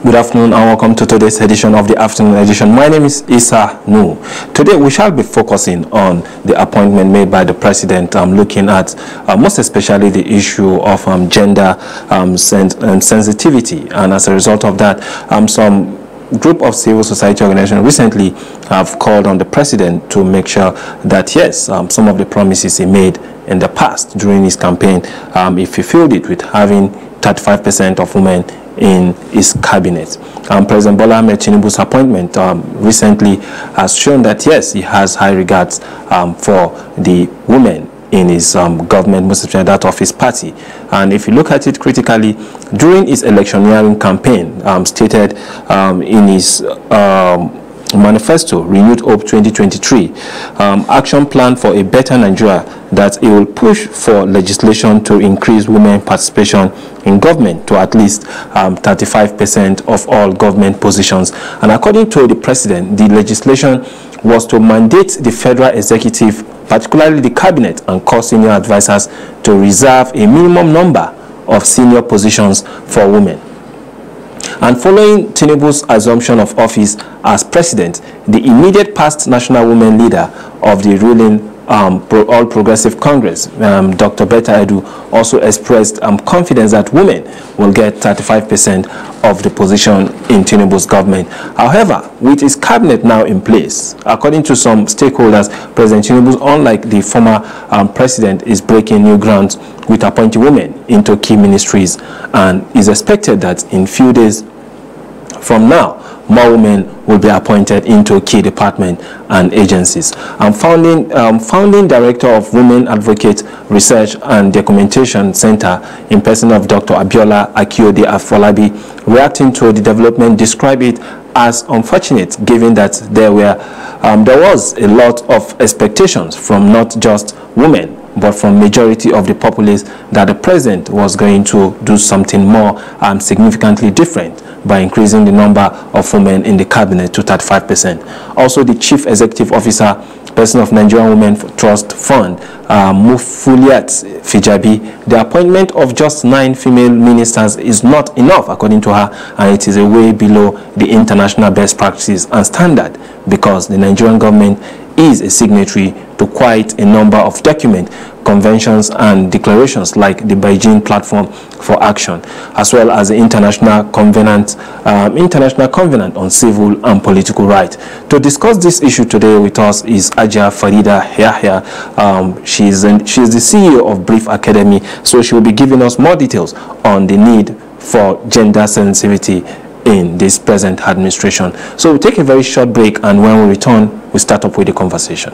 Good afternoon and welcome to today's edition of the afternoon edition. My name is Issa Nu. Today we shall be focusing on the appointment made by the president, looking at most especially the issue of gender sensitivity, and as a result of that, some group of civil society organizations recently have called on the president to make sure that yes, some of the promises he made in the past during his campaign, he fulfilled it with having 35% of women in his cabinet. President Bola Ahmed Tinubu's appointment recently has shown that yes, he has high regards for the women in his government, most especially that of his party. And if you look at it critically, during his electioneering campaign, stated in his manifesto, Renewed Hope 2023, action plan for a better Nigeria, that it will push for legislation to increase women participation in government to at least 35% of all government positions. And according to the president, the legislation was to mandate the federal executive, particularly the cabinet and core senior advisors, to reserve a minimum number of senior positions for women. And following Tinubu's assumption of office as president, the immediate past national women leader of the ruling All Progressive Congress, Dr. Betta Edu, also expressed confidence that women will get 35% of the position in Tinubu's government. However, with his cabinet now in place, according to some stakeholders, President Tinubu, unlike the former president, is breaking new ground with appointing women into key ministries, and is expected that in few days from now, more women will be appointed into key departments and agencies. Founding director of Women Advocate Research and Documentation Center in person of Dr. Abiola Akiode Afolabi, reacting to the development, described it as unfortunate, given that there was a lot of expectations from not just women, but from majority of the populace, that the president was going to do something more significantly different by increasing the number of women in the cabinet to 35%. Also, the chief executive officer, person of Nigerian Women Trust Fund, Mufuliat Fijabi, the appointment of just 9 female ministers is not enough, according to her, and it is a way below the international best practices and standard, because the Nigerian government is a signatory to quite a number of documents, conventions and declarations like the Beijing Platform for Action, as well as the International Covenant on Civil and Political Rights. To discuss this issue today with us is Aja Farida Yahya. She is the CEO of Brief Academy, so she will be giving us more details on the need for gender sensitivity in this present administration. So we'll take a very short break, and when we return, we'll start up with the conversation.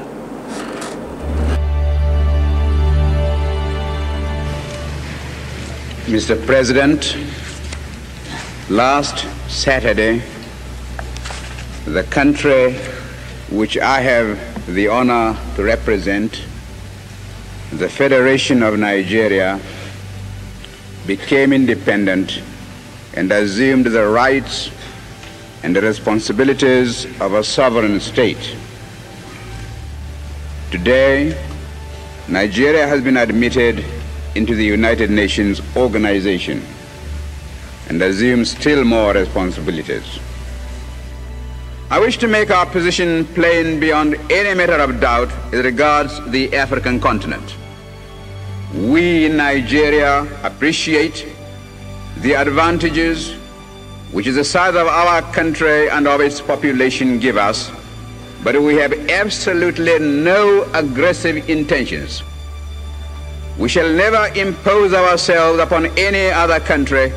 Mr. President, last Saturday, the country which I have the honor to represent, the Federation of Nigeria, became independent and assumed the rights and the responsibilities of a sovereign state. Today, Nigeria has been admitted into the United Nations organization and assumes still more responsibilities. I wish to make our position plain beyond any matter of doubt as regards the African continent. We in Nigeria appreciate the advantages which the size of our country and of its population give us, but we have absolutely no aggressive intentions. We shall never impose ourselves upon any other country,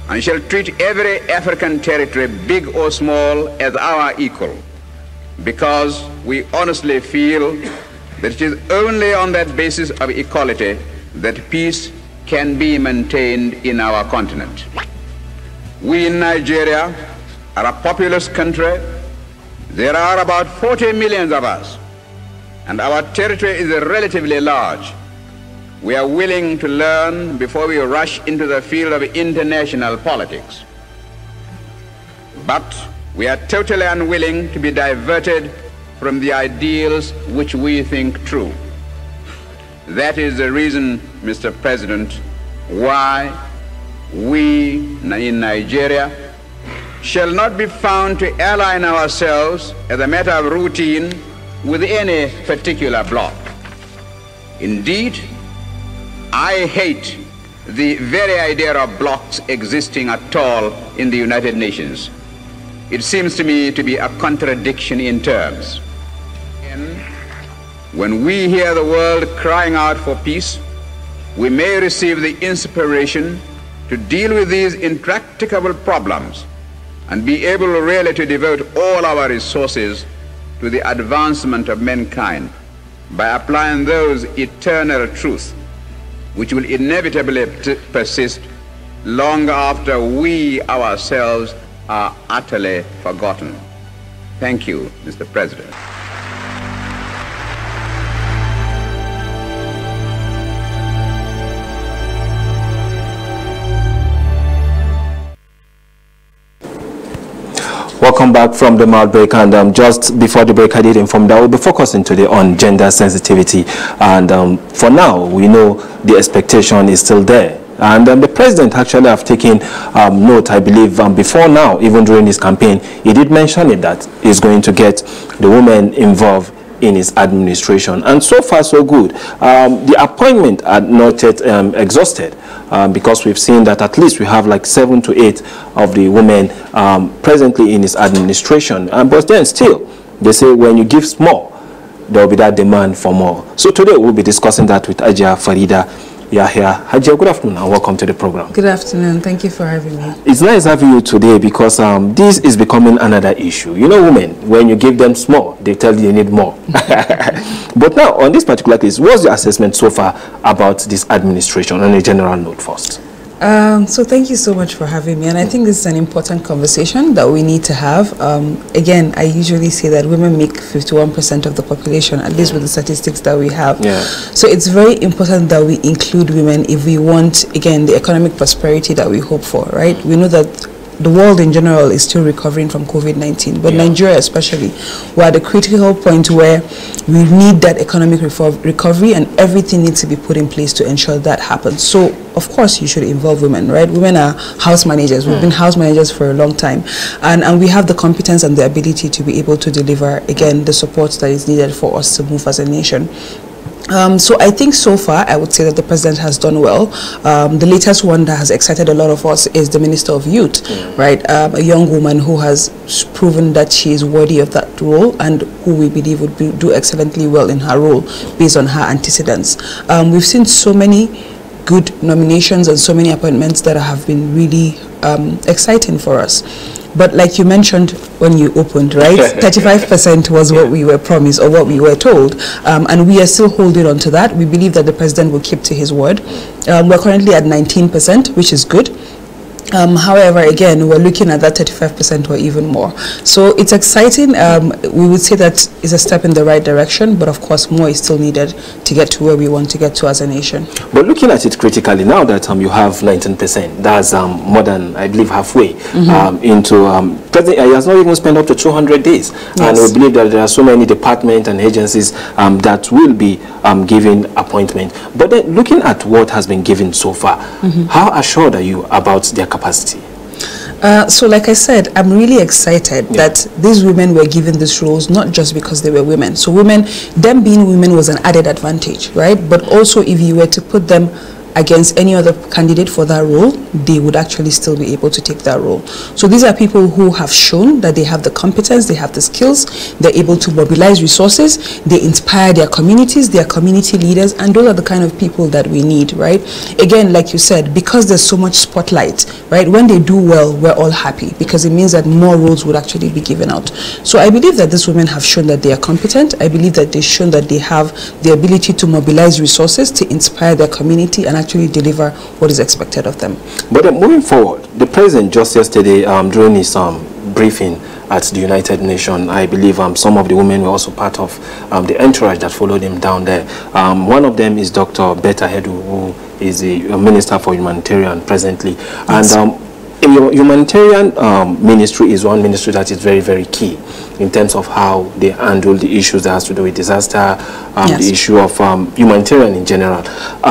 and shall treat every African territory, big or small, as our equal, because we honestly feel that it is only on that basis of equality that peace can be maintained in our continent. We in Nigeria are a populous country. There are about 40 million of us, and our territory is relatively large. We are willing to learn before we rush into the field of international politics. But we are totally unwilling to be diverted from the ideals which we think true. That is the reason, Mr. President, why we in Nigeria shall not be found to align ourselves as a matter of routine with any particular bloc. Indeed, I hate the very idea of blocs existing at all in the United Nations. It seems to me to be a contradiction in terms. When we hear the world crying out for peace, we may receive the inspiration to deal with these intractable problems and be able really to devote all our resources to the advancement of mankind by applying those eternal truths which will inevitably persist long after we ourselves are utterly forgotten. Thank you, Mr. President. Welcome back from the mouth break, and just before the break I did inform that we'll be focusing today on gender sensitivity, and for now we know the expectation is still there, and the president actually have taken note, I believe, before now, even during his campaign, he did mention it, that he's going to get the women involved in his administration, and so far so good. The appointment had not yet exhausted, because we've seen that at least we have like 7 to 8 of the women presently in his administration, but then still they say when you give more, there will be that demand for more. So today we'll be discussing that with Hajia Farida Yahya. Hajia, good afternoon and welcome to the program. Good afternoon. Thank you for having me. It's nice having you today because this is becoming another issue. You know, women, when you give them small, they tell you they need more. But now, on this particular case, what's your assessment so far about this administration on a general note first? So thank you so much for having me, and I think this is an important conversation that we need to have. Again, I usually say that women make 51% of the population, at least with the statistics that we have. Yeah. So it's very important that we include women if we want, again, the economic prosperity that we hope for, right? We know that the world in general is still recovering from COVID-19, but Nigeria especially, we're at a critical point where we need that economic recovery, and everything needs to be put in place to ensure that happens. So, of course, you should involve women, right? Women are house managers. We've been house managers for a long time, and we have the competence and the ability to be able to deliver, again, the support that is needed for us to move as a nation. So I think so far I would say that the president has done well. The latest one that has excited a lot of us is the Minister of Youth, right? A young woman who has proven that she is worthy of that role, and who we believe would do excellently well in her role based on her antecedents. We've seen so many good nominations and so many appointments that have been really exciting for us. But like you mentioned when you opened, right, 35% was what we were promised or what we were told, and we are still holding on to that. We believe that the president will keep to his word. We're currently at 19%, which is good. However, again, we're looking at that 35% or even more. So it's exciting. We would say that is a step in the right direction, but of course more is still needed to get to where we want to get to as a nation. But looking at it critically, now that you have 19%, that's more than, I believe, halfway into, President he has not even spent up to 200 days. Yes. And we believe that there are so many departments and agencies that will be giving appointment. But then looking at what has been given so far, how assured are you about their capacity? So like I said, I'm really excited that these women were given these roles not just because they were women. So them being women was an added advantage, right? But also if you were to put them against any other candidate for that role, they would actually still be able to take that role. So these are people who have shown that they have the competence, they have the skills, they're able to mobilize resources, they inspire their communities, their community leaders, and those are the kind of people that we need, right? Again, like you said, because there's so much spotlight, right? When they do well, we're all happy because it means that more roles would actually be given out. So I believe that these women have shown that they are competent. I believe that they've shown that they have the ability to mobilize resources, to inspire their community, and actually deliver what is expected of them. But moving forward, the president just yesterday during his briefing at the United Nations, I believe some of the women were also part of the entourage that followed him down there. One of them is Dr. Betta Hedu, who is the Minister for Humanitarian presently. Yes. And humanitarian ministry is one ministry that is very, very key in terms of how they handle the issues that has to do with disaster, the issue of humanitarian in general.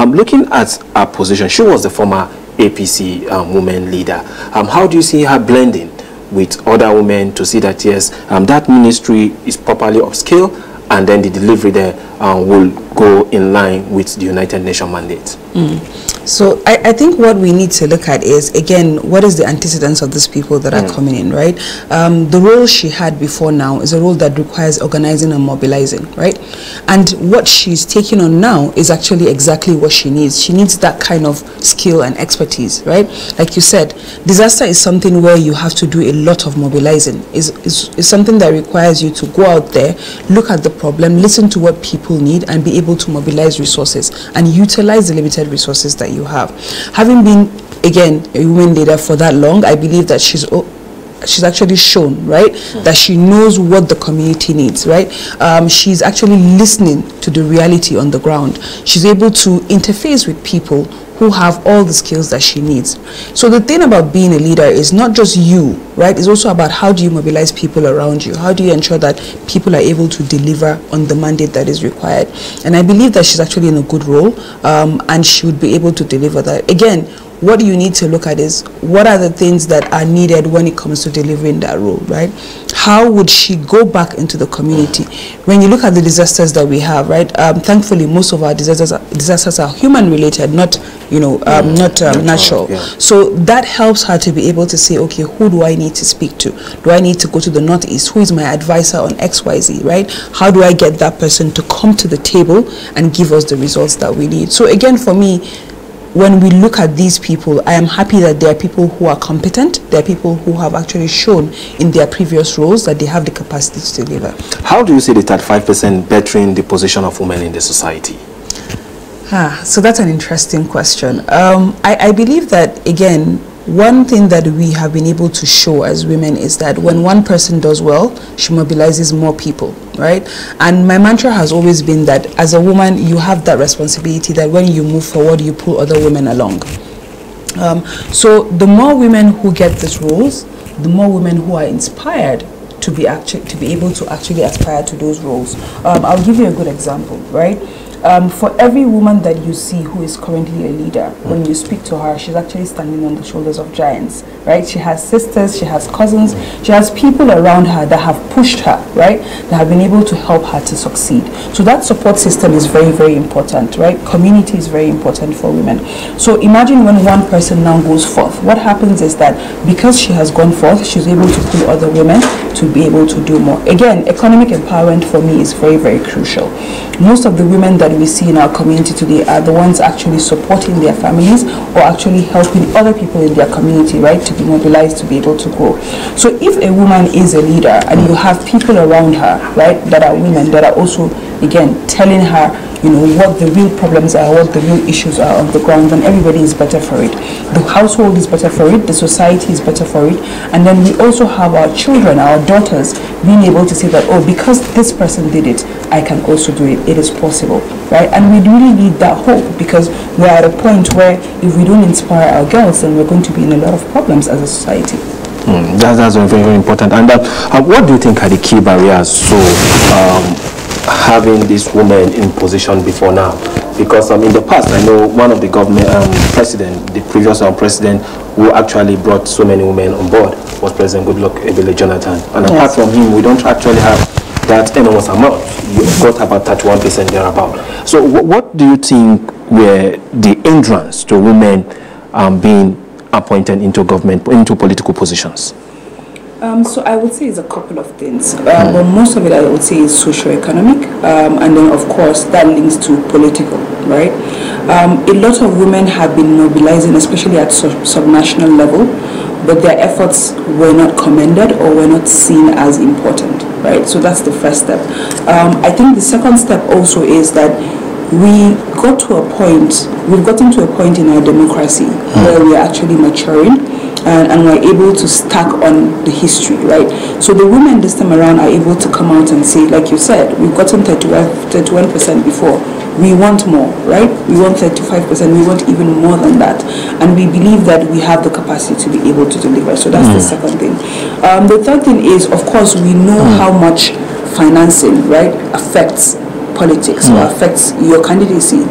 Looking at her position, she was the former APC woman leader. How do you see her blending with other women to see that, yes, that ministry is properly upscaled, and then the delivery there will go in line with the United Nations mandate. So I think what we need to look at is, again, what is the antecedents of these people that are coming in, right? The role she had before now is a role that requires organizing and mobilizing, right? And what she's taking on now is actually exactly what she needs. She needs that kind of skill and expertise, right? Like you said, disaster is something where you have to do a lot of mobilizing. It's something that requires you to go out there, look at the problem, listen to what people need, and be able to mobilize resources and utilize the limited resources that you have. Having been, again, a women leader for that long, I believe that she's actually shown, right, that she knows what the community needs, right? She's actually listening to the reality on the ground. She's able to interface with people who have all the skills that she needs. So the thing about being a leader is not just you, right? It's also about how do you mobilize people around you? How do you ensure that people are able to deliver on the mandate that is required? And I believe that she's actually in a good role, and she would be able to deliver that. Again, what you need to look at is what are the things that are needed when it comes to delivering that role, right? How would she go back into the community? When you look at the disasters that we have, right? Thankfully, most of our disasters are human related, not natural. Yeah. So that helps her to be able to say, okay, who do I need to speak to? Do I need to go to the Northeast? Who is my advisor on XYZ, right? How do I get that person to come to the table and give us the results that we need? So again, for me, when we look at these people, I am happy that there are people who are competent. There are people who have actually shown in their previous roles that they have the capacity to deliver. How do you see the 35% bettering the position of women in the society? So that's an interesting question. I believe that, again, one thing that we have been able to show as women is that when one person does well, she mobilizes more people, right? And my mantra has always been that as a woman, you have that responsibility that when you move forward, you pull other women along. So the more women who get these roles, the more women who are inspired to be able to actually aspire to those roles. I'll give you a good example, right? For every woman that you see who is currently a leader, when you speak to her, she's actually standing on the shoulders of giants, right? She has sisters, she has cousins, she has people around her that have pushed her, right? That have been able to help her to succeed. So that support system is very, very important, right? Community is very important for women. So imagine when one person now goes forth, what happens is that because she has gone forth, she's able to pull other women to be able to do more. Again, economic empowerment for me is very, very crucial. Most of the women that we see in our community today are the ones actually supporting their families or actually helping other people in their community, right, to be mobilized to be able to grow. So if a woman is a leader and you have people around her, right, that are women that are also, again, telling her, you know, what the real problems are, what the real issues are on the ground, then everybody is better for it. The household is better for it, the society is better for it, and then we also have our children, our daughters, being able to say that, oh, because this person did it, I can also do it. It is possible, right? And we really need that hope, because we're at a point where if we don't inspire our girls, then we're going to be in a lot of problems as a society. That's very, very important. And what do you think are the key barriers to having this woman in position before now? Because in the past, I know one of the government the previous president who actually brought so many women on board was President Goodluck Ebele Jonathan. And apart from him, we don't actually have that enormous amount. You've got about 31% thereabout. So what do you think were the hindrance to women being appointed into government, into political positions? So I would say it's a couple of things, but most of it I would say is socio-economic, and then of course that links to political, right? A lot of women have been mobilizing, especially at subnational level, but their efforts were not commended or were not seen as important, right? So that's the first step. I think the second step also is that we've gotten to a point in our democracy where we are actually maturing. And we're able to stack on the history, right? So the women this time around are able to come out and say, like you said, we've gotten 31% before. We want more, right? We want 35%. We want even more than that. And we believe that we have the capacity to be able to deliver. So that's the second thing. The third thing is, of course, we know how much financing, right, affects politics or affects your candidacy.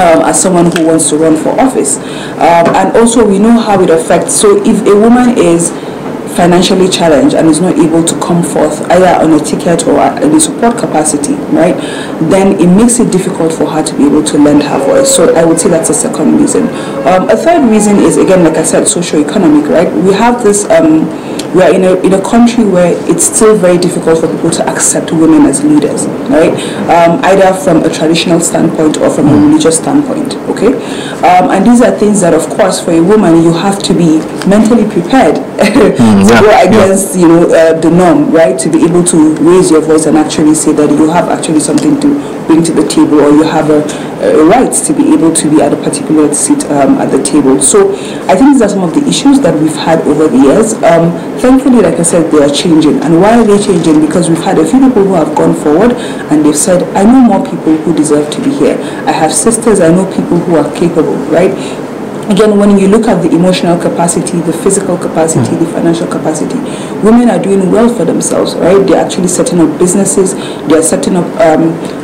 As someone who wants to run for office, and also we know how it affects. So if a woman is financially challenged and is not able to come forth either on a ticket or in a support capacity, right, then it makes it difficult for her to be able to lend her voice. So I would say that's a second reason. A third reason is, again, like I said, socio-economic, right? We have this, we are in a country where it's still very difficult for people to accept women as leaders, right? Either from a traditional standpoint or from a religious standpoint, okay? And these are things that, of course, for a woman, you have to be mentally prepared to go against, the norm, right? To be able to raise your voice and actually say that you have actually something to bring to the table, or you have a right to be able to be at a particular seat at the table. So I think these are some of the issues that we've had over the years. Thankfully, like I said, they are changing. And why are they changing? Because we've had a few people who have gone forward and they've said, I know more people who deserve to be here. I have sisters, I know people who are capable, right? Again, when you look at the emotional capacity, the physical capacity, the financial capacity, women are doing well for themselves, right? They're actually setting up businesses, they're setting up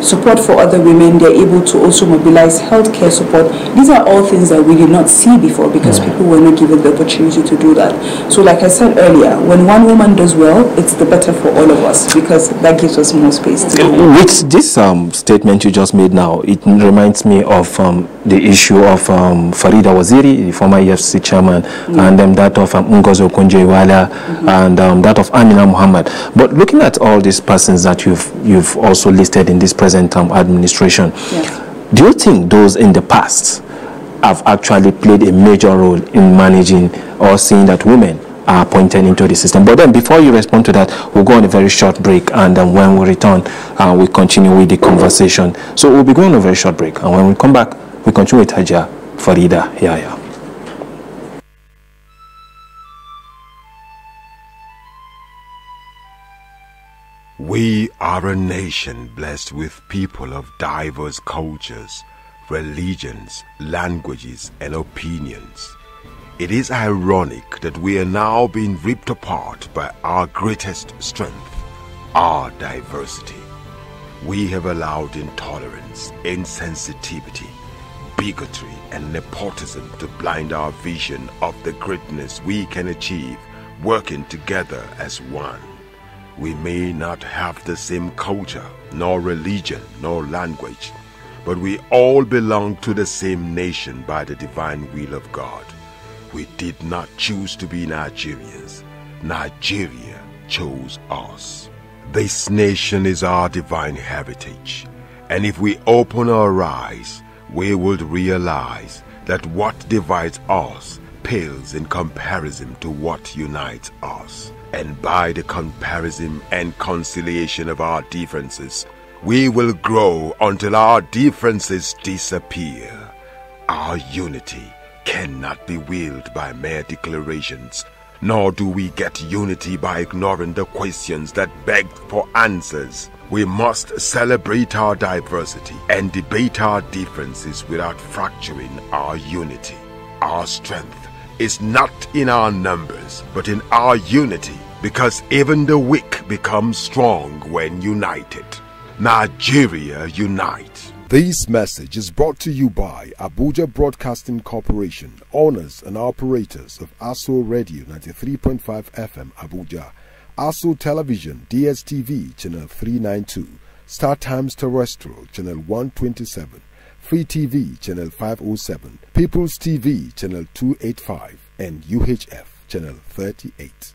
support for other women, they're able to also mobilize healthcare support. These are all things that we did not see before because people were not given the opportunity to do that. So like I said earlier, when one woman does well, it's the better for all of us because that gives us more space to do. With this statement you just made now, it reminds me of the issue of Farida Waziri, the former EFCC chairman, and that of Ngozi Okonjo-Iweala, and that of Amina Muhammad. But looking at all these persons that you've also listed in this present administration, do you think those in the past have actually played a major role in managing or seeing that women are appointed into the system? But then before you respond to that, we'll go on a very short break, and when we return, we'll continue with the conversation. So we'll be going on a very short break, and when we come back, we continue with Haja Farida Yahya. We are a nation blessed with people of diverse cultures, religions, languages, and opinions. It is ironic that we are now being ripped apart by our greatest strength, our diversity. We have allowed intolerance, insensitivity, bigotry, and nepotism to blind our vision of the greatness we can achieve working together as one. We may not have the same culture, nor religion, nor language, but we all belong to the same nation by the divine will of God. We did not choose to be Nigerians. Nigeria chose us. This nation is our divine heritage, and if we open our eyes, we would realize that what divides us pales in comparison to what unites us. And by the comparison and conciliation of our differences, we will grow until our differences disappear. Our unity cannot be willed by mere declarations, nor do we get unity by ignoring the questions that beg for answers. We must celebrate our diversity and debate our differences without fracturing our unity. Our strength is not in our numbers, but in our unity, because even the weak become strong when united. Nigeria unite. This message is brought to you by Abuja Broadcasting Corporation, owners and operators of ASO Radio 93.5 FM Abuja, ASO Television DSTV Channel 392, Star Times Terrestrial Channel 127, Free TV Channel 507, People's TV Channel 285, and UHF Channel 38.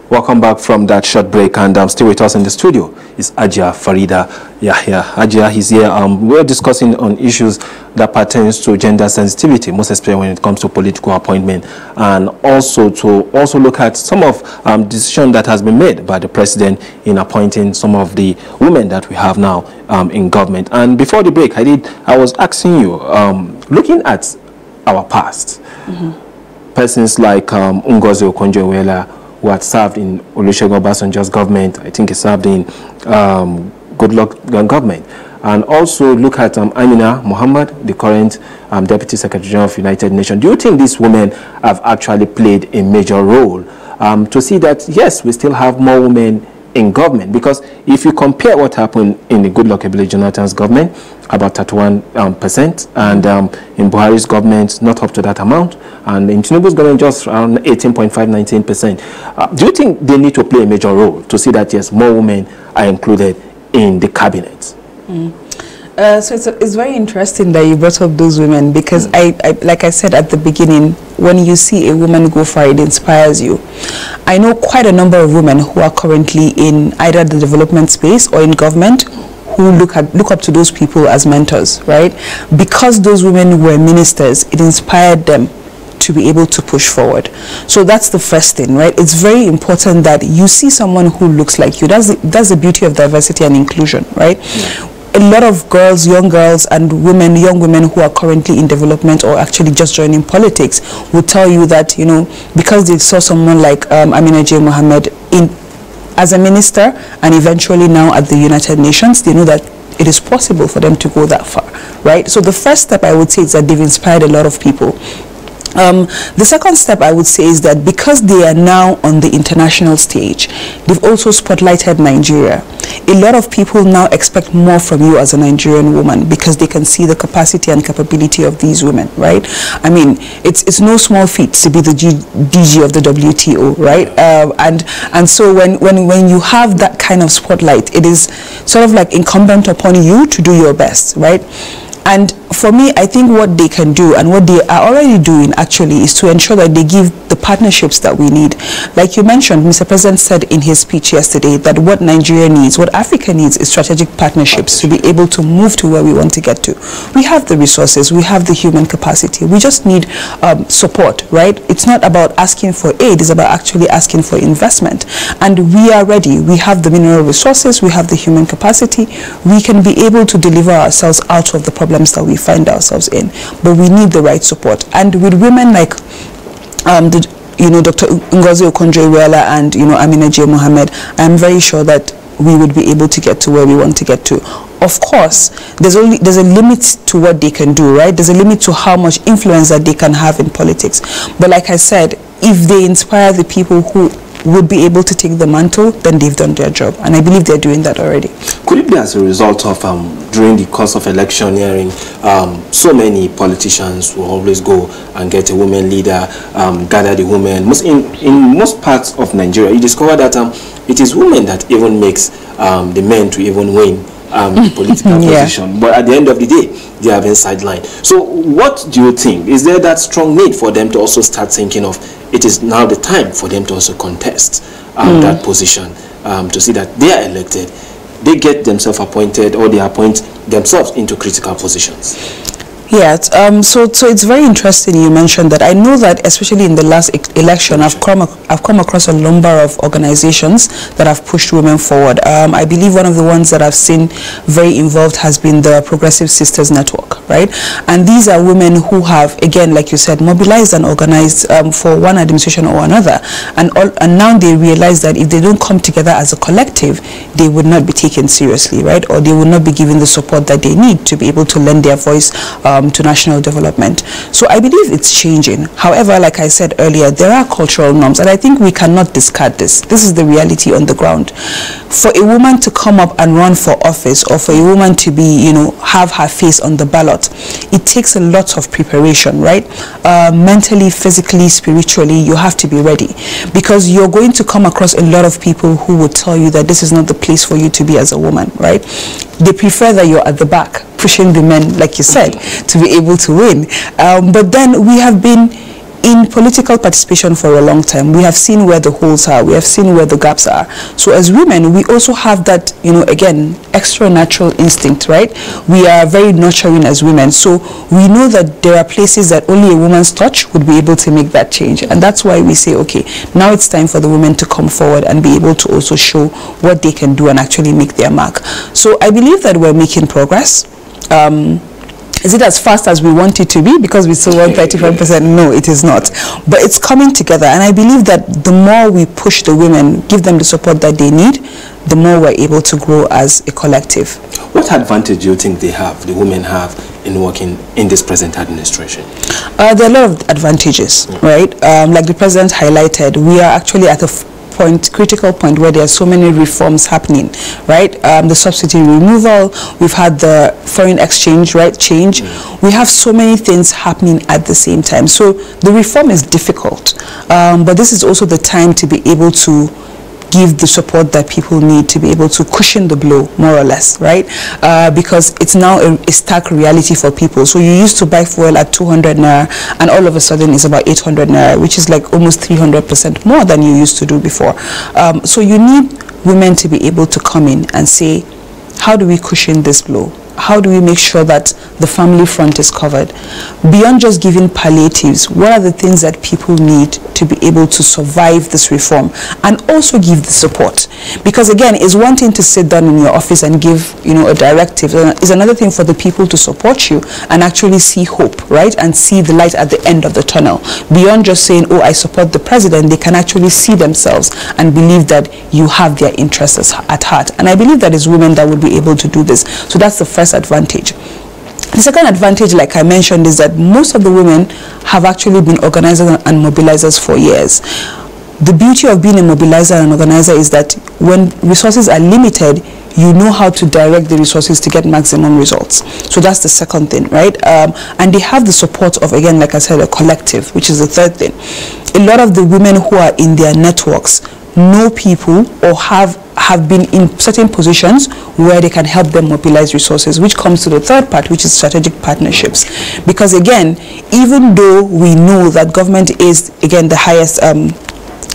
Welcome back from that short break, and still with us in the studio is Haja Farida Yahya. Haja is here. We're discussing on issues that pertains to gender sensitivity, most especially when it comes to political appointment, and also to look at some of decision that has been made by the president in appointing some of the women that we have now in government. And before the break, I was asking you, looking at our past, persons like Ngozi Okonjo-Iweala, who had served in Olusegun Obasanjo's government. I think he served in Goodluck government. And also look at Amina Muhammad, the current Deputy Secretary General of United Nations. Do you think these women have actually played a major role to see that, yes, we still have more women in government? Because if you compare what happened in the Goodluck Jonathan's government about 31%, and in Buhari's government, not up to that amount, and in Tinubu's government, just around 18.5, 19%. Do you think they need to play a major role to see that, yes, more women are included in the cabinet? So it's very interesting that you brought up those women, because I like I said at the beginning, when you see a woman go for it, it inspires you. I know quite a number of women who are currently in either the development space or in government who look up to those people as mentors, right? Because those women were ministers, it inspired them to be able to push forward. So that's the first thing, right? It's very important that you see someone who looks like you. That's the beauty of diversity and inclusion, right? Yeah. A lot of girls, young girls and women, young women who are currently in development or actually just joining politics will tell you that, you know, because they saw someone like Amina J. Mohammed as a minister and eventually now at the United Nations, they know that it is possible for them to go that far, right? So the first step I would say is that they've inspired a lot of people. The second step I would say is that because they are now on the international stage, they've also spotlighted Nigeria. A lot of people now expect more from you as a Nigerian woman because they can see the capacity and capability of these women, right? I mean, it's no small feat to be the DG of the WTO, right? And so when you have that kind of spotlight, it is sort of like incumbent upon you to do your best, right? And for me, I think what they can do and what they are already doing actually is to ensure that they give the partnerships that we need. Like you mentioned, Mr. President said in his speech yesterday that what Nigeria needs, what Africa needs is strategic partnerships to be able to move to where we want to get to. We have the resources, we have the human capacity, we just need support, right? It's not about asking for aid, it's about actually asking for investment. And we are ready. We have the mineral resources, we have the human capacity, we can be able to deliver ourselves out of the problems that we find ourselves in, but we need the right support. And with women like Dr. Ngozi Okonjo-Iweala and Amina J. Mohammed, I'm very sure that we would be able to get to where we want to get to. Of course, there's a limit to what they can do, right? There's a limit to how much influence that they can have in politics. But like I said, if they inspire the people who would be able to take the mantle, then they've done their job. And I believe they're doing that already. Could it be as a result of, during the course of electioneering, so many politicians will always go and get a woman leader, gather the women. In most parts of Nigeria, you discover that it is women that even makes the men to even win the political position. But at the end of the day, they have been sidelined. So what do you think? Is there that strong need for them to also start thinking of, it is now the time for them to also contest that position, to see that they are elected, they get themselves appointed, or they appoint themselves into critical positions? Yeah, so it's very interesting you mentioned that. I know that especially in the last election, I've come across a number of organizations that have pushed women forward. I believe one of the ones that I've seen very involved has been the Progressive Sisters Network, right? And these are women who have, again, like you said, mobilized and organized for one administration or another. And now they realize that if they don't come together as a collective, they would not be taken seriously, right? Or they would not be given the support that they need to be able to lend their voice to national development. So I believe it's changing. However, like I said earlier, there are cultural norms, and I think we cannot discard this. This is the reality on the ground. For a woman to come up and run for office, or for a woman to be, have her face on the ballot, it takes a lot of preparation, right? Mentally, physically, spiritually, you have to be ready, because you're going to come across a lot of people who will tell you that this is not the place for you to be as a woman, right? They prefer that you're at the back, pushing the men, like you said, to be able to win. But then we have been in political participation for a long time. We have seen where the holes are. We have seen where the gaps are. So as women, we also have that, again, extra natural instinct, right? We are very nurturing as women. So we know that there are places that only a woman's touch would be able to make that change. And that's why we say, okay, now it's time for the women to come forward and be able to also show what they can do and actually make their mark. So I believe that we're making progress. Is it as fast as we want it to be? Because we still want 35%? No, it is not. But it's coming together. And I believe that the more we push the women, give them the support that they need, the more we're able to grow as a collective. What advantage do you think the women have in working in this present administration? There are a lot of advantages, right? Like the president highlighted, we are actually at a critical point where there are so many reforms happening, right? The subsidy removal, we've had the foreign exchange rate change. We have so many things happening at the same time. So the reform is difficult, but this is also the time to be able to give the support that people need to be able to cushion the blow, more or less, right? Because it's now a stark reality for people. So you used to buy fuel at 200 naira, and all of a sudden it's about 800 naira, which is like almost 300% more than you used to do before. So you need women to be able to come in and say, how do we cushion this blow? How do we make sure that the family front is covered? Beyond just giving palliatives, what are the things that people need to be able to survive this reform and also give the support? Because again, it's one thing to sit down in your office and give, a directive. It's another thing for the people to support you and actually see hope, right? And see the light at the end of the tunnel. Beyond just saying, oh, I support the president, they can actually see themselves and believe that you have their interests at heart. And I believe that it's women that would be able to do this. So that's the first advantage. The second advantage, like I mentioned, is that most of the women have actually been organizers and mobilizers for years. The beauty of being a mobilizer and organizer is that when resources are limited, you know how to direct the resources to get maximum results. So that's the second thing, right? And they have the support of, again, like I said, a collective, which is the third thing. A lot of the women who are in their networks know people or have been in certain positions where they can help them mobilize resources, which comes to the third part, which is strategic partnerships. Because again, even though we know that government is, again, the highest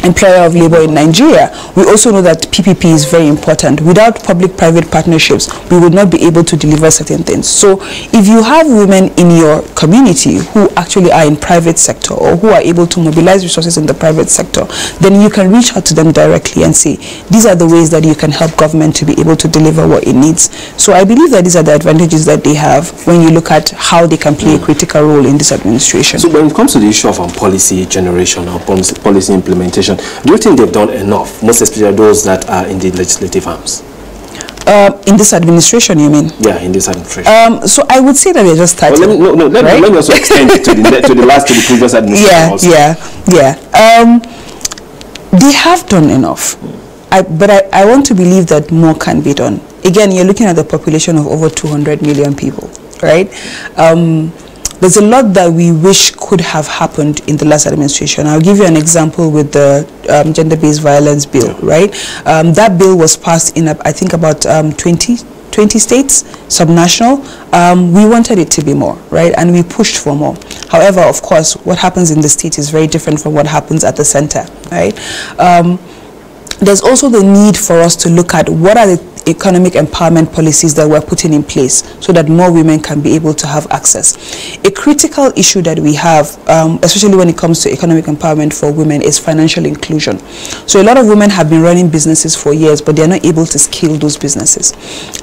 employer of labor in Nigeria, we also know that PPP is very important. Without public-private partnerships, we would not be able to deliver certain things. So if you have women in your community who actually are in private sector or who are able to mobilize resources in the private sector, then you can reach out to them directly and say, these are the ways that you can help government to be able to deliver what it needs. So I believe that these are the advantages that they have when you look at how they can play a critical role in this administration. So when it comes to the issue of policy generation or policy implementation, do you think they've done enough, most especially those that are in the legislative arms? In this administration, you mean? Yeah, in this administration. So I would say that they're just starting. Well, let me also extend it to the previous administration. Yeah. They have done enough, but I want to believe that more can be done. Again, you're looking at the population of over 200 million people, right? There's a lot that we wish could have happened in the last administration. I'll give you an example with the gender-based violence bill, right? That bill was passed in, I think, about 20 states, subnational. We wanted it to be more, right? And we pushed for more. However, of course, what happens in the state is very different from what happens at the center, right? There's also the need for us to look at what are the economic empowerment policies that we're putting in place so that more women can be able to have access. A critical issue that we have, especially when it comes to economic empowerment for women, is financial inclusion. So a lot of women have been running businesses for years, but they're not able to scale those businesses.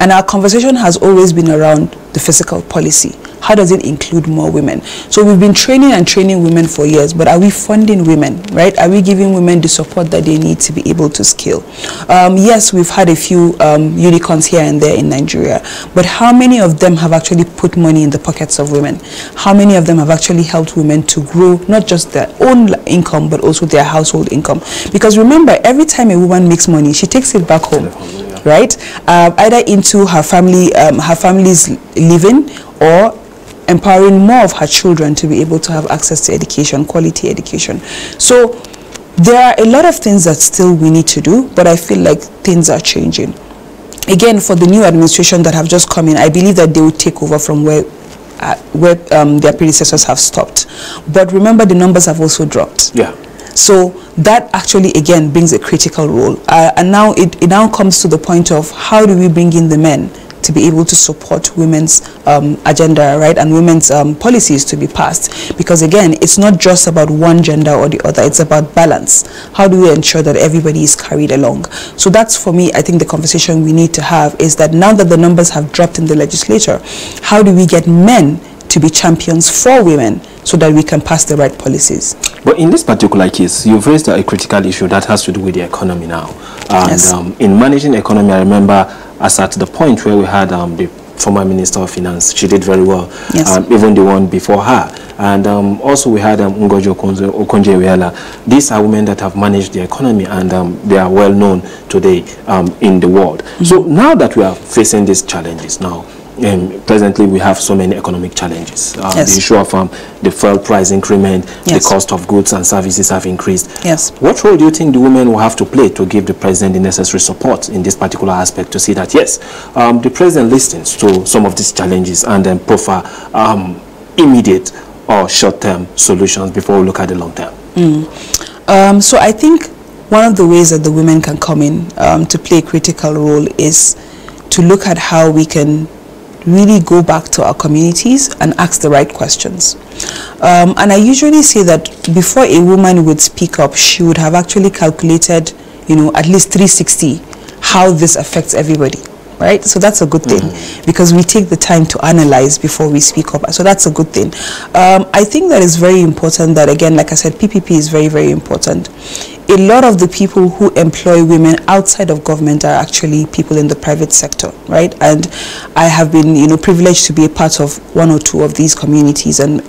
And our conversation has always been around the fiscal policy. How does it include more women? So we've been training women for years, but are we funding women, right? Are we giving women the support that they need to be able to scale? Yes, we've had a few unicorns here and there in Nigeria, but how many of them have actually put money in the pockets of women? How many of them have actually helped women to grow not just their own income, but also their household income? Because remember, every time a woman makes money, she takes it back home, right? Either into her family's living or empowering more of her children to be able to have access to education, quality education. So there are a lot of things that still we need to do, but I feel like things are changing. Again, for the new administration that have just come in, I believe that they will take over from where their predecessors have stopped. But remember, the numbers have also dropped. Yeah. So that actually, again, brings a critical role. And now it now comes to the point of how do we bring in the men to be able to support women's agenda, right, and women's policies to be passed. Because again, it's not just about one gender or the other, it's about balance. How do we ensure that everybody is carried along? So that's, for me, I think the conversation we need to have is that now that the numbers have dropped in the legislature, how do we get men to be champions for women so that we can pass the right policies? But in this particular case, you've raised a critical issue that has to do with the economy now. And yes. In managing the economy, I remember as at the point where we had the former Minister of Finance. She did very well, Yes. Even the one before her. And also we had Ngozi Okonjo-Iweala. These are women that have managed the economy, and they are well known today in the world. So now that we are facing these challenges now, presently we have so many economic challenges. Yes. The issue of the fuel price increment, Yes. the cost of goods and services have increased. Yes. What role do you think the women will have to play to give the president the necessary support in this particular aspect, to see that, yes, the president listens to some of these challenges and then prefer immediate or short-term solutions before we look at the long-term? So I think one of the ways that the women can come in to play a critical role is to look at how we can really go back to our communities and ask the right questions. And I usually say that before a woman would speak up, she would have actually calculated, at least 360, how this affects everybody. Right? So that's a good thing, because we take the time to analyze before we speak up. So that's a good thing. I think that is very important that, again, like I said, PPP is very, very important. A lot of the people who employ women outside of government are actually people in the private sector, right? And I have been, privileged to be a part of one or two of these communities and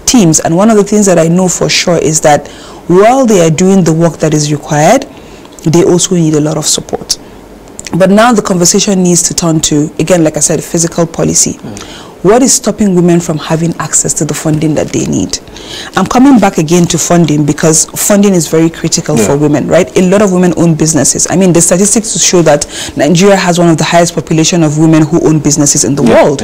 teams. And one of the things that I know for sure is that while they are doing the work that is required, they also need a lot of support. But now the conversation needs to turn to, again, like I said, physical policy. What is stopping women from having access to the funding that they need? I'm coming back again to funding, because funding is very critical for women, right? A lot of women own businesses. I mean, the statistics show that Nigeria has one of the highest population of women who own businesses in the world.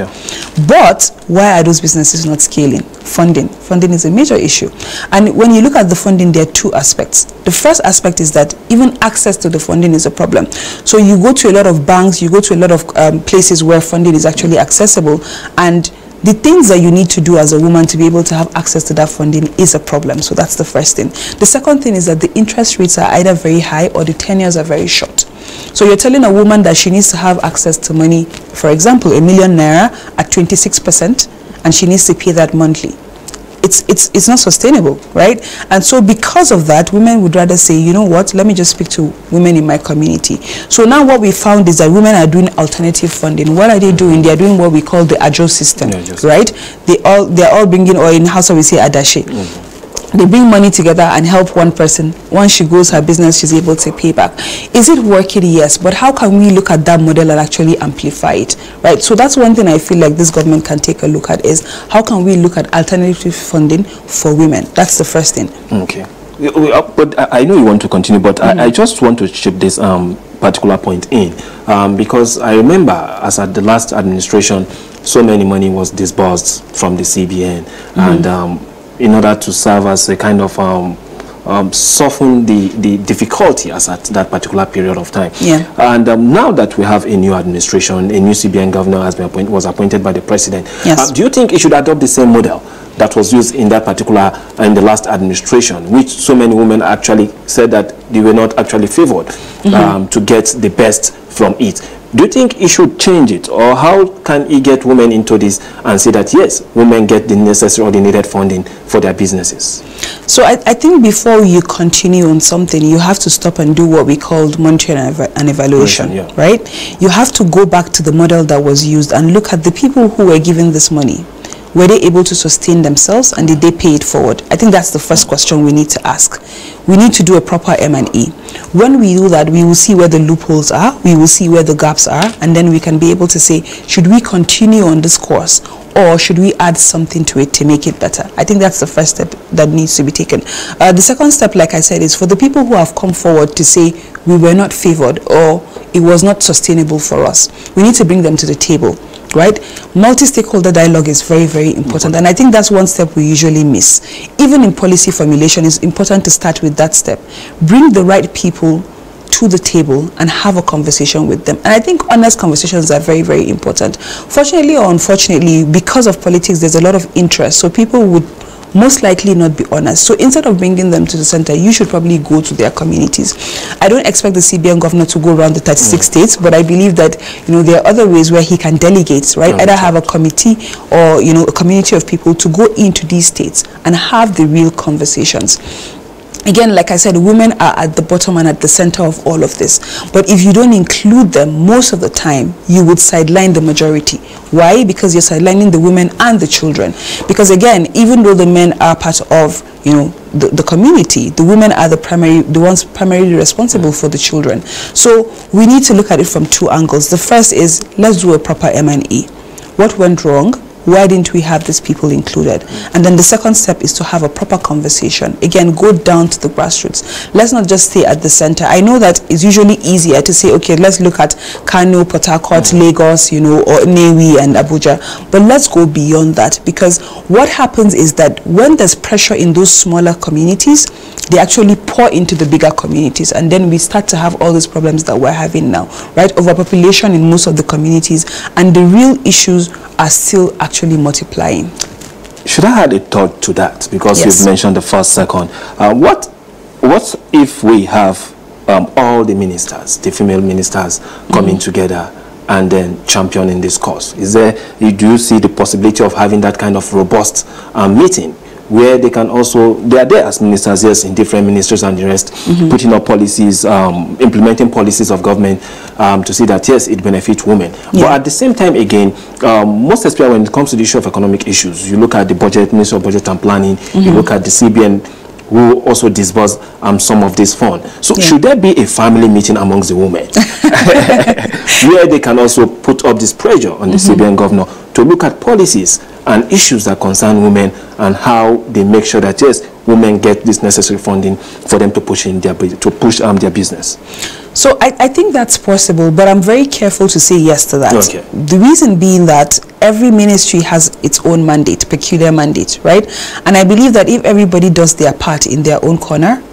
But why are those businesses not scaling? Funding is a major issue. And when you look at the funding, there are two aspects. The first aspect is that even access to the funding is a problem. So you go to a lot of banks, you go to a lot of places where funding is actually accessible, and the things that you need to do as a woman to be able to have access to that funding is a problem. So that's the first thing. The second thing is that the interest rates are either very high or the tenures are very short. So you're telling a woman that she needs to have access to money, for example, ₦1 million at 26%, and she needs to pay that monthly. It's not sustainable, right? And so because of that, women would rather say, you know what, let me just speak to women in my community. So now what we found is that women are doing alternative funding. What are they doing? They are doing what we call the AJO system, right? They're all bringing, or in Hausa we say Adashi. They bring money together and help one person. Once she grows her business, she's able to pay back. Is it working? Yes. But how can we look at that model and actually amplify it, right? So that's one thing I feel like this government can take a look at, is how can we look at alternative funding for women? That's the first thing. Okay. But I know you want to continue, but I just want to chip this particular point in, because I remember as at the last administration, so many money was disbursed from the CBN, and in order to serve as a kind of soften the difficulty as at that particular period of time. And now that we have a new administration, a new CBN governor was appointed by the president, do you think it should adopt the same model that was used in that particular, in the last administration, which so many women actually said that they were not actually favored to get the best from it? Do you think it should change it, or how can it get women into this and say that, yes, women get the necessary or the needed funding for their businesses? So I think before you continue on something, you have to stop and do what we called monitoring and evaluation, right? You have to go back to the model that was used and look at the people who were given this money. Were they able to sustain themselves, and did they pay it forward? I think that's the first question we need to ask. We need to do a proper M&E. When we do that, we will see where the loopholes are, we will see where the gaps are, and then we can be able to say, should we continue on this course, or should we add something to it to make it better? I think that's the first step that needs to be taken. The second step, like I said, is for the people who have come forward to say we were not favored or it was not sustainable for us. We need to bring them to the table. Right? Multi-stakeholder dialogue is very, very important, and I think that's one step we usually miss. Even in policy formulation, it's important to start with that step. Bring the right people to the table and have a conversation with them. And I think honest conversations are very, very important. Fortunately or unfortunately, because of politics, there's a lot of interest, so people would most likely not be honest. So instead of bringing them to the center, you should probably go to their communities. I don't expect the CBN governor to go around the 36 states, but I believe that, there are other ways where he can delegate, right? Either have a committee or, a community of people to go into these states and have the real conversations. again, like I said, women are at the bottom and at the center of all of this. But if you don't include them, most of the time, you would sideline the majority. Why? Because you're sidelining the women and the children. Because again, even though the men are part of, you know, the community, the women are the ones primarily responsible for the children. So we need to look at it from two angles. The first is, let's do a proper M&E. What went wrong? Why didn't we have these people included? And then the second step is to have a proper conversation. Again, go down to the grassroots. Let's not just stay at the center. I know that it's usually easier to say, okay, let's look at Kano, Port Harcourt, Lagos, you know, or Newi and Abuja. But let's go beyond that, because what happens is that when there's pressure in those smaller communities, they actually pour into the bigger communities, and then we start to have all these problems that we're having now, right? Overpopulation in most of the communities, and the real issues are still actually multiplying. Should I add a thought to that? Because Yes. you've mentioned the first second. What if we have all the ministers, the female ministers, coming together and then championing this cause? Do you see the possibility of having that kind of robust meeting, where they can also, they are there as ministers, yes, in different ministries and the rest, putting up policies, implementing policies of government to see that, yes, it benefits women. Yeah. But at the same time, again, most especially when it comes to the issue of economic issues, you look at the budget, Ministry of Budget and Planning, you look at the CBN, who also disburse some of this fund. So should there be a family meeting amongst the women where they can also put up this pressure on the CBN governor to look at policies and issues that concern women and how they make sure that, yes, women get this necessary funding for them to push their business? So I think that's possible, but I'm very careful to say yes to that. Okay. The reason being that every ministry has its own mandate, peculiar mandate, right? And I believe that if everybody does their part in their own corner,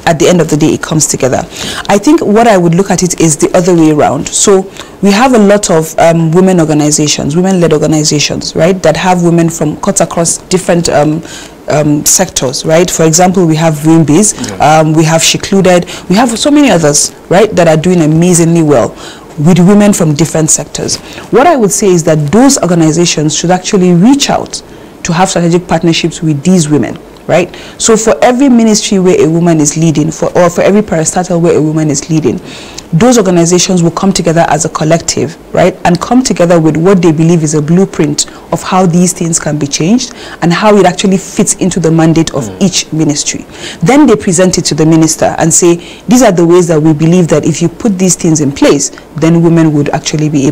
at the end of the day, it comes together. I think what I would look at it is the other way around. So we have a lot of women organizations, women-led organizations, right, that have women from cut across different sectors, right? For example, we have Greenbiz, we have Secluded, we have so many others, right, that are doing amazingly well with women from different sectors. What I would say is that those organizations should actually reach out to have strategic partnerships with these women, right? So for every ministry where a woman is leading, or for every parastatal where a woman is leading, those organizations will come together as a collective, right? And come together with what they believe is a blueprint of how these things can be changed and how it actually fits into the mandate of each ministry. Then they present it to the minister and say, these are the ways that we believe that if you put these things in place, then women would actually be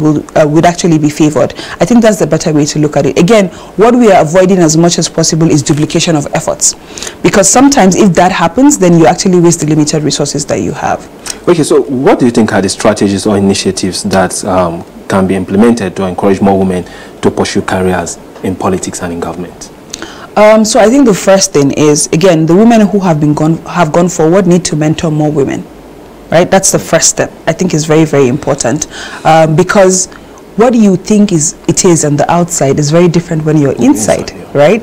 favored. I think that's the better way to look at it. Again, what we are avoiding as much as possible is duplication of efforts. Because sometimes if that happens, then you actually waste the limited resources that you have. Okay, so what do you think are the strategies or initiatives that can be implemented to encourage more women to pursue careers in politics and in government? So I think the first thing is, again, the women who have gone forward need to mentor more women, right? That's the first step. I think is very, very important, because what you think it is on the outside is very different when you're inside, right?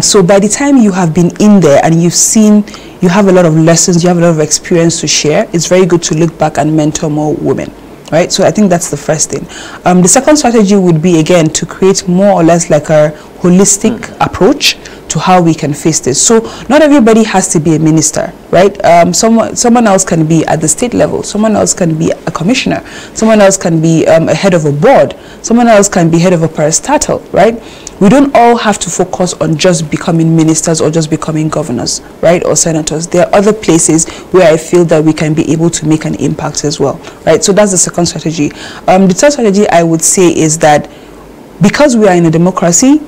So by the time you have been in there and you've seen, you have a lot of lessons, you have a lot of experience to share, it's very good to look back and mentor more women, right? So I think that's the first thing. The second strategy would be, again, to create more or less like a holistic approach to how we can face this. So not everybody has to be a minister, right? Someone else can be at the state level, someone else can be a commissioner, someone else can be a head of a board, someone else can be head of a parastatal, right? We don't all have to focus on just becoming ministers or just becoming governors, right, or senators. There are other places where I feel that we can be able to make an impact as well, right? So that's the second strategy. The third strategy I would say is that because we are in a democracy,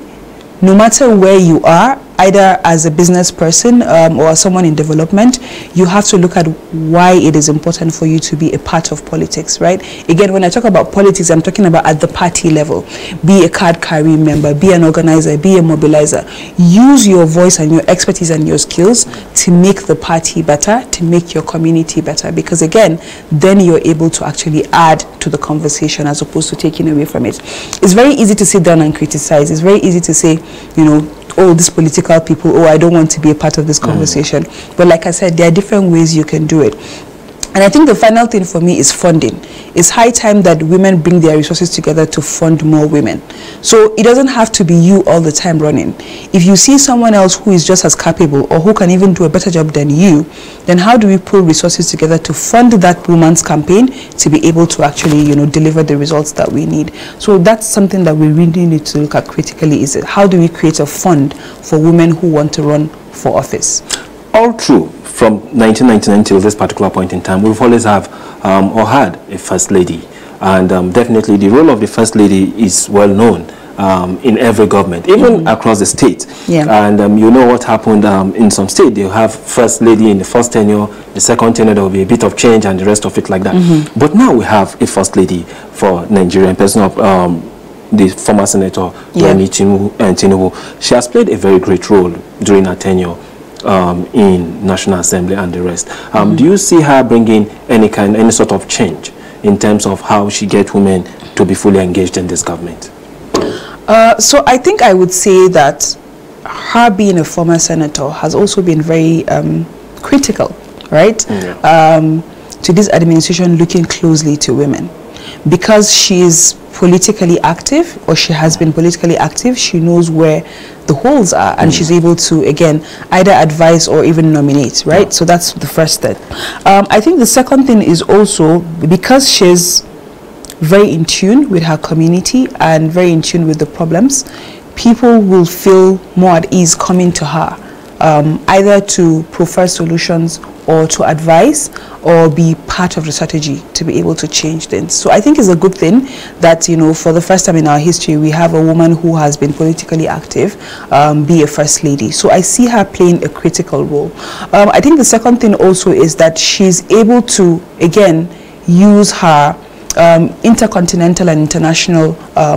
no matter where you are, either as a business person or someone in development, you have to look at why it is important for you to be a part of politics, right? Again, when I talk about politics, I'm talking about at the party level. Be a card carrying member, be an organizer, be a mobilizer. Use your voice and your expertise and your skills to make the party better, to make your community better, because again, then you're able to actually add to the conversation as opposed to taking away from it. It's very easy to sit down and criticize. It's very easy to say, you know, oh, these political people, oh, I don't want to be a part of this conversation. But like I said, there are different ways you can do it. And I think the final thing for me is funding. It's high time that women bring their resources together to fund more women. So it doesn't have to be you all the time running. If you see someone else who is just as capable or who can even do a better job than you, then how do we pull resources together to fund that woman's campaign to be able to actually, you know, deliver the results that we need? So that's something that we really need to look at critically, is how do we create a fund for women who want to run for office? All true. From 1999 till this particular point in time, we've always have or had a first lady, and definitely the role of the first lady is well known in every government, even across the state. Yeah. And you know what happened in some state, they have first lady in the first tenure, the second tenure there will be a bit of change, and the rest of it like that. But now we have a first lady for Nigeria in person of the former Senator Tinubu. She has played a very great role during her tenure in National Assembly and the rest. Do you see her bringing any sort of change in terms of how she gets women to be fully engaged in this government? So I think I would say that her being a former senator has also been very critical, right? To this administration looking closely to women. Because she is politically active, or she has been politically active, she knows where the holes are, and she's able to, again, either advise or even nominate, right? So that's the first step. I think the second thing is also because she's very in tune with her community and very in tune with the problems, people will feel more at ease coming to her, either to proffer solutions or to advise or be part of the strategy to be able to change things. So I think it's a good thing that, you know, for the first time in our history, we have a woman who has been politically active be a first lady. So I see her playing a critical role. I think the second thing also is that she's able to, again, use her intercontinental and international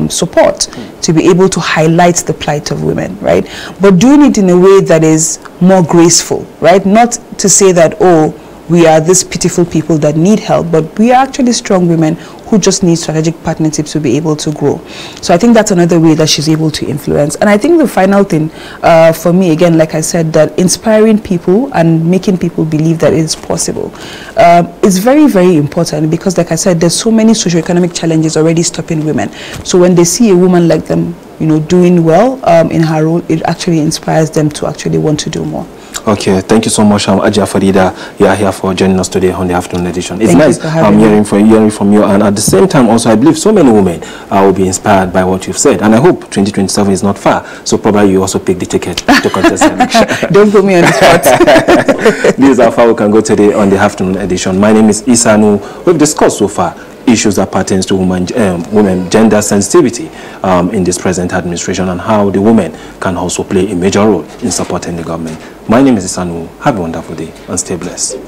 support to be able to highlight the plight of women, right? But doing it in a way that is more graceful, right? Not to say that, oh, we are these pitiful people that need help, but we are actually strong women who just need strategic partnerships to be able to grow. So I think that's another way that she's able to influence. And I think the final thing for me, again, like I said, that inspiring people and making people believe that it's possible is very, very important, because like I said, there's so many socioeconomic challenges already stopping women. So when they see a woman like them, you know, doing well in her role, it actually inspires them to actually want to do more. Okay, thank you so much, Ajia Farida. You are here for joining us today on the afternoon edition. It's Thank nice hearing from you, and at the same time also I believe so many women will be inspired by what you've said, and I hope 2027 is not far, so probably you also pick the ticket to contest the election. Don't put me on the spot. This is how far we can go today on the afternoon edition. My name is Isanu. We've discussed so far issues that pertains to women gender sensitivity in this present administration, and how the women can also play a major role in supporting the government. My name is Isanu. Have a wonderful day and stay blessed.